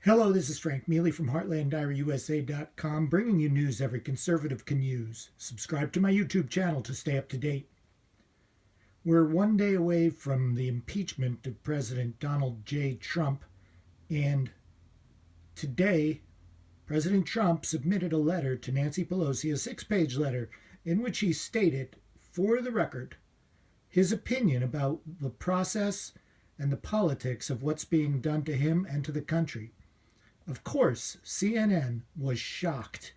Hello, this is Frank Mealy from HeartlandDiaryUSA.com, bringing you news every conservative can use. Subscribe to my YouTube channel to stay up to date. We're one day away from the impeachment of President Donald J. Trump, and today, President Trump submitted a letter to Nancy Pelosi, a 6-page letter, in which he stated, for the record, his opinion about the process and the politics of what's being done to him and to the country. Of course, CNN was shocked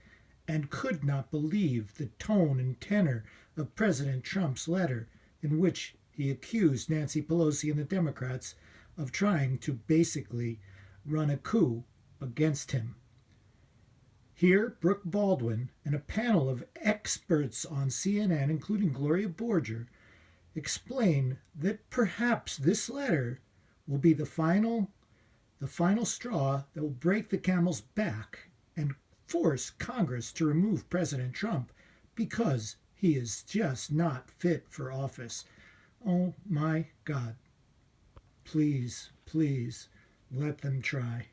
and could not believe the tone and tenor of President Trump's letter, in which he accused Nancy Pelosi and the Democrats of trying to basically run a coup against him. Here, Brooke Baldwin and a panel of experts on CNN, including Gloria Borger, explain that perhaps this letter will be the final straw that will break the camel's back and force Congress to remove President Trump because he is just not fit for office. Oh my God. Please, please let them try.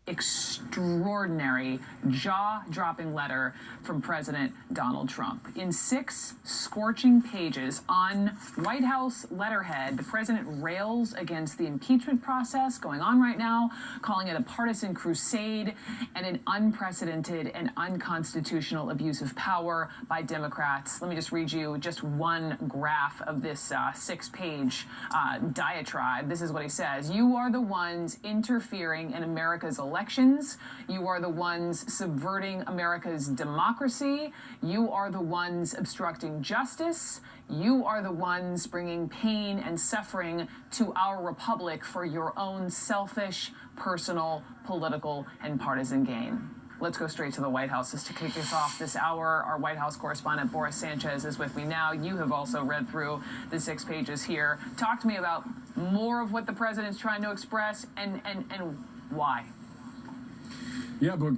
Extraordinary, jaw-dropping letter from President Donald Trump. In 6 scorching pages on White House letterhead, the president rails against the impeachment process going on right now, calling it a partisan crusade and an unprecedented and unconstitutional abuse of power by Democrats. Let me just read you just one graph of this 6-page diatribe. This is what he says. You are the ones interfering in America's elections. You are the ones subverting America's democracy. You are the ones obstructing justice. You are the ones bringing pain and suffering to our republic for your own selfish, personal, political, and partisan gain. Let's go straight to the White House. Just to kick us off this hour, our White House correspondent Boris Sanchez is with me now. You have also read through the 6 pages here. Talk to me about more of what the president's trying to express and why. Yeah, but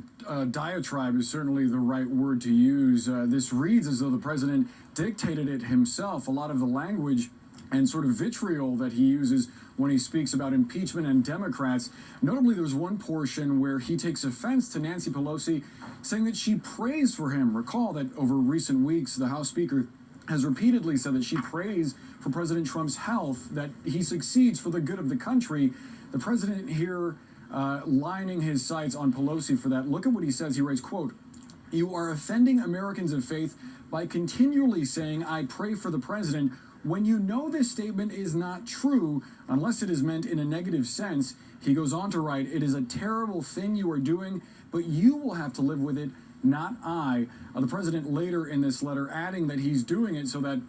diatribe is certainly the right word to use. This reads as though the president dictated it himself. A lot of the language and sort of vitriol that he uses when he speaks about impeachment and Democrats. Notably, there's one portion where he takes offense to Nancy Pelosi, saying that she prays for him. Recall that over recent weeks, the House Speaker has repeatedly said that she prays for President Trump's health, that he succeeds for the good of the country. The president here lining his sights on Pelosi for that. Look at what he says. He writes, quote, "You are offending Americans of faith by continually saying, 'I pray for the president,' when you know this statement is not true unless it is meant in a negative sense." He goes on to write, "It is a terrible thing you are doing, but you will have to live with it, not I." The president later in this letter adding that he's doing it so that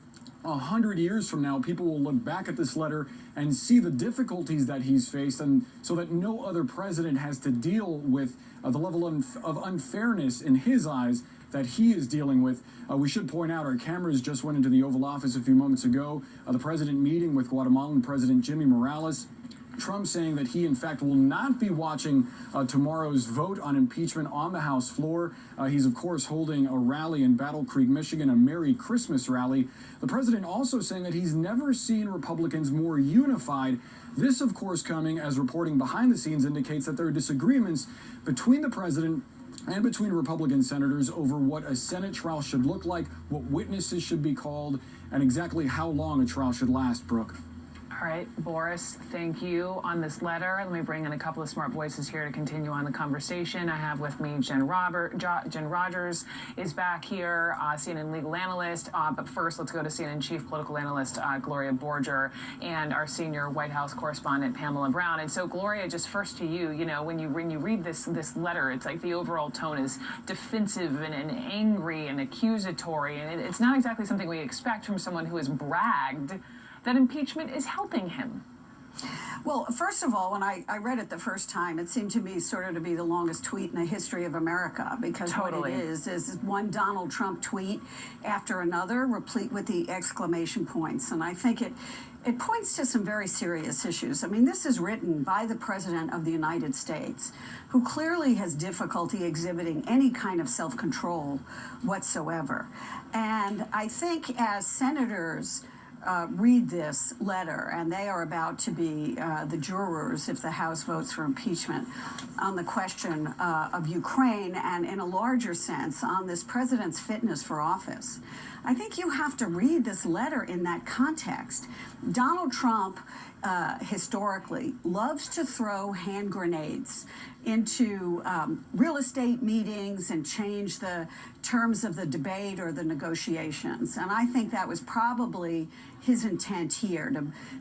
100 years from now, people will look back at this letter and see the difficulties that he's faced, and so that no other president has to deal with the level of unfairness in his eyes that he is dealing with. We should point out our cameras just went into the Oval Office a few moments ago. The president meeting with Guatemalan President Jimmy Morales. Trump saying that he, in fact, will not be watching tomorrow's vote on impeachment on the House floor. He's, of course, holding a rally in Battle Creek, Michigan, a Merry Christmas rally. The president also saying that he's never seen Republicans more unified. This, of course, coming as reporting behind the scenes indicates that there are disagreements between the president and between Republican senators over what a Senate trial should look like, what witnesses should be called, and exactly how long a trial should last, Brooke. All right, Boris, thank you on this letter. Let me bring in a couple of smart voices here to continue on the conversation. I have with me Jen Rogers is back here, CNN legal analyst. But first, let's go to CNN chief political analyst Gloria Borger and our senior White House correspondent Pamela Brown. And so, Gloria, just first to you, when you read this letter, it's like the overall tone is defensive and angry and accusatory, and it's not exactly something we expect from someone who has bragged that impeachment is helping him. Well, first of all, when I read it the first time, it seemed to me sort of to be the longest tweet in the history of America, because Totally. What it is one Donald Trump tweet after another, replete with the exclamation points. And I think it points to some very serious issues. I mean, this is written by the President of the United States, who clearly has difficulty exhibiting any kind of self-control whatsoever. And I think as senators read this letter, and they are about to be the jurors if the House votes for impeachment on the question of Ukraine, and in a larger sense on this president's fitness for office. I think you have to read this letter in that context. Donald Trump historically loves to throw hand grenades into real estate meetings and change the terms of the debate or the negotiations. And I think that was probably his intent here,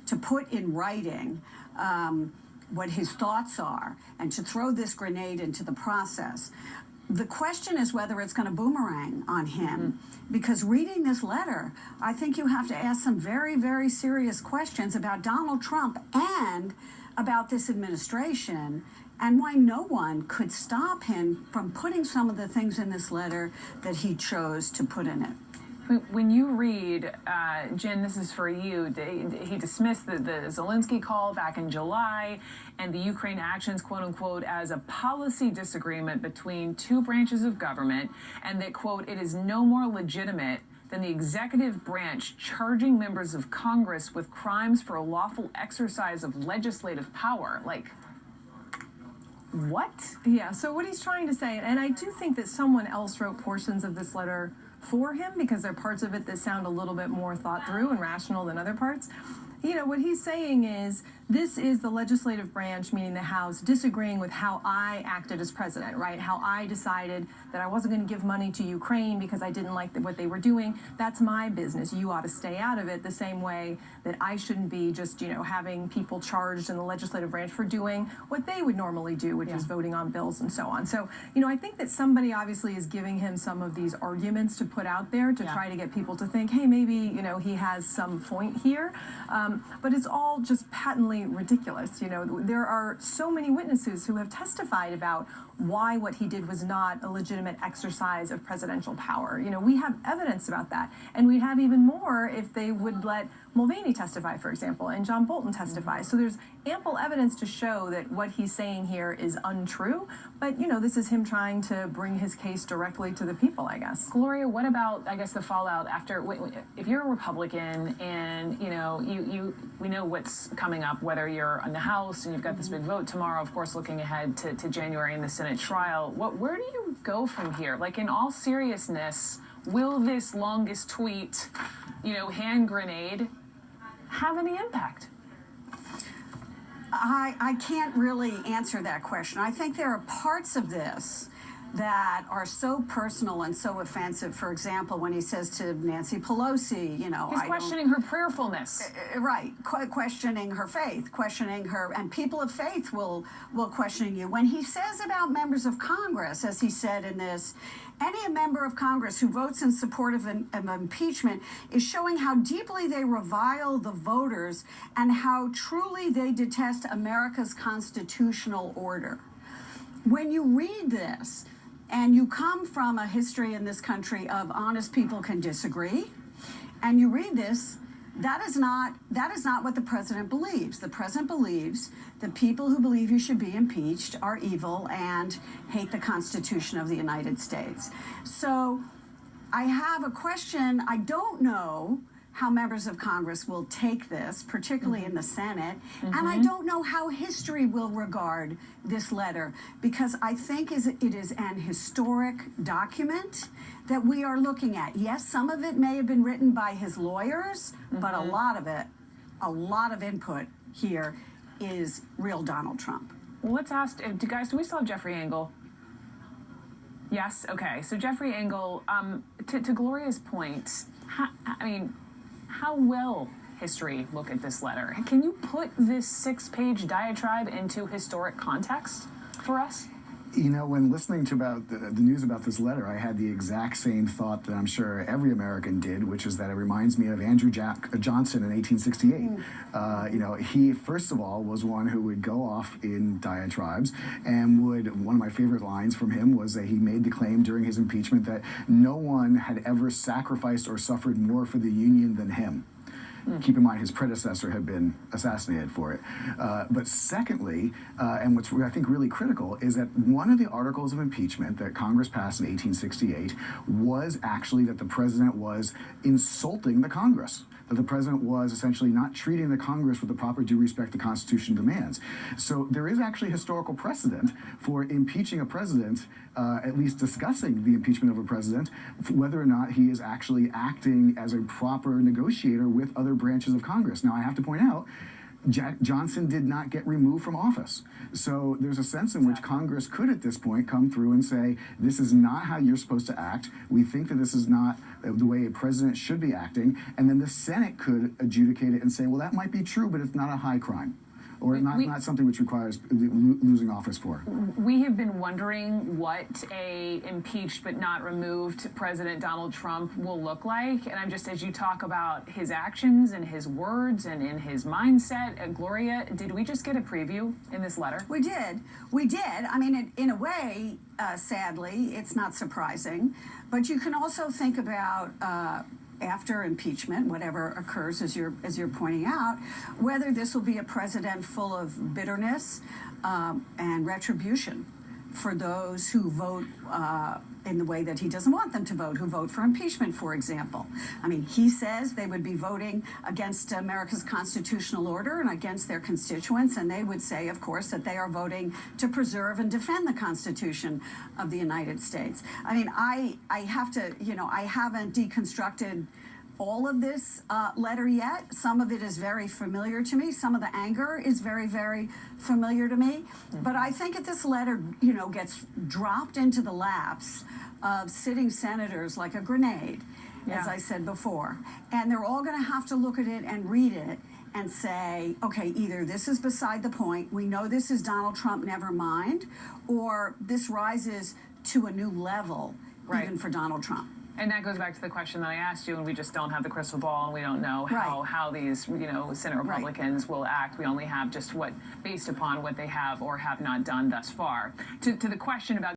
to put in writing what his thoughts are and to throw this grenade into the process. The question is whether it's going to boomerang on him, because reading this letter, I think you have to ask some very, very serious questions about Donald Trump and about this administration, and why no one could stop him from putting some of the things in this letter that he chose to put in it. When you read, Jen, this is for you, he dismissed the Zelensky call back in July and the Ukraine actions, quote unquote, as a policy disagreement between two branches of government, and that, quote, it is no more legitimate than the executive branch charging members of Congress with crimes for a lawful exercise of legislative power. Like, what? Yeah, so what he's trying to say, and I do think that someone else wrote portions of this letter for him, because there are parts of it that sound a little bit more thought through and rational than other parts. You know, what he's saying is, this is the legislative branch, meaning the House, disagreeing with how I acted as president, right? How I decided that I wasn't going to give money to Ukraine because I didn't like what they were doing. That's my business. You ought to stay out of it, the same way that I shouldn't be just, having people charged in the legislative branch for doing what they would normally do, which is voting on bills and so on. So, I think that somebody obviously is giving him some of these arguments to put out there to try to get people to think, hey, maybe, he has some point here. But it's all just patently ridiculous. There are so many witnesses who have testified about why what he did was not a legitimate exercise of presidential power. We have evidence about that. And we have even more if they would let Mulvaney testify, for example, and John Bolton testify. So there's ample evidence to show that what he's saying here is untrue. But, this is him trying to bring his case directly to the people, I guess. Gloria, what about, I guess, the fallout after, if you're a Republican and, we know what's coming up, whether you're in the House and you've got this big vote tomorrow, of course, looking ahead to January in the Senate trial, where do you go from here? Like, in all seriousness, will this longest tweet, hand grenade, have any impact? I can't really answer that question. I think there are parts of this that are so personal and so offensive. For example, when he says to Nancy Pelosi, he's questioning her prayerfulness. Right, questioning her faith, questioning her, and people of faith will question you. When he says about members of Congress, as he said in this, any member of Congress who votes in support of impeachment is showing how deeply they revile the voters and how truly they detest America's constitutional order. When you read this, and you come from a history in this country of honest people can disagree, and you read this, that is not what the president believes. The president believes that people who believe you should be impeached are evil and hate the Constitution of the United States. So I have a question. I don't know how members of Congress will take this, particularly in the Senate, and I don't know how history will regard this letter, because I think it is an historic document that we are looking at. Yes, some of it may have been written by his lawyers, but a lot of input here is real Donald Trump. Well, let's ask, do we still have Jeffrey Engel? Yes? Okay. So Jeffrey Engel, to Gloria's point, how will history look at this letter? Can you put this 6-page diatribe into historic context for us? When listening to about the news about this letter, I had the exact same thought that I'm sure every American did, which is that it reminds me of Andrew Johnson in 1868. He, first of all, was one who would go off in diatribes, and one of my favorite lines from him was that he made the claim during his impeachment that no one had ever sacrificed or suffered more for the Union than him. Keep in mind, his predecessor had been assassinated for it. But secondly, and what's I think really critical, is that one of the articles of impeachment that Congress passed in 1868 was actually that the president was insulting the Congress, that the president was essentially not treating the Congress with the proper due respect the Constitution demands. So there is actually historical precedent for impeaching a president, at least discussing the impeachment of a president, whether or not he is actually acting as a proper negotiator with other branches of Congress. Now, I have to point out, Johnson did not get removed from office. So there's a sense in which Congress could at this point come through and say, this is not how you're supposed to act. We think that this is not the way a president should be acting. And then the Senate could adjudicate it and say, well, that might be true, but it's not a high crime. Or not something which requires losing office for. We have been wondering what a impeached but not removed President Donald Trump will look like. And I'm just, as you talk about his actions and his words and in his mindset, Gloria, did we just get a preview in this letter? We did. We did. I mean, in a way, sadly, it's not surprising. But you can also think about after impeachment, whatever occurs, as you're pointing out, whether this will be a president full of bitterness and retribution for those who vote in the way that he doesn't want them to vote, who vote for impeachment, for example. I mean, he says they would be voting against America's constitutional order and against their constituents, and they would say, of course, that they are voting to preserve and defend the Constitution of the United States. I mean, I have to, I haven't deconstructed all of this letter yet. Some of it is very familiar to me. Some of the anger is very, very familiar to me. But I think that this letter, gets dropped into the laps of sitting senators like a grenade, as I said before. And they're all going to have to look at it and read it and say, okay, either this is beside the point, we know this is Donald Trump, never mind, or this rises to a new level, even for Donald Trump. And that goes back to the question that I asked you, and we just don't have the crystal ball, and we don't know how these, Senate Republicans will act. We only have just based upon what they have or have not done thus far. To the question about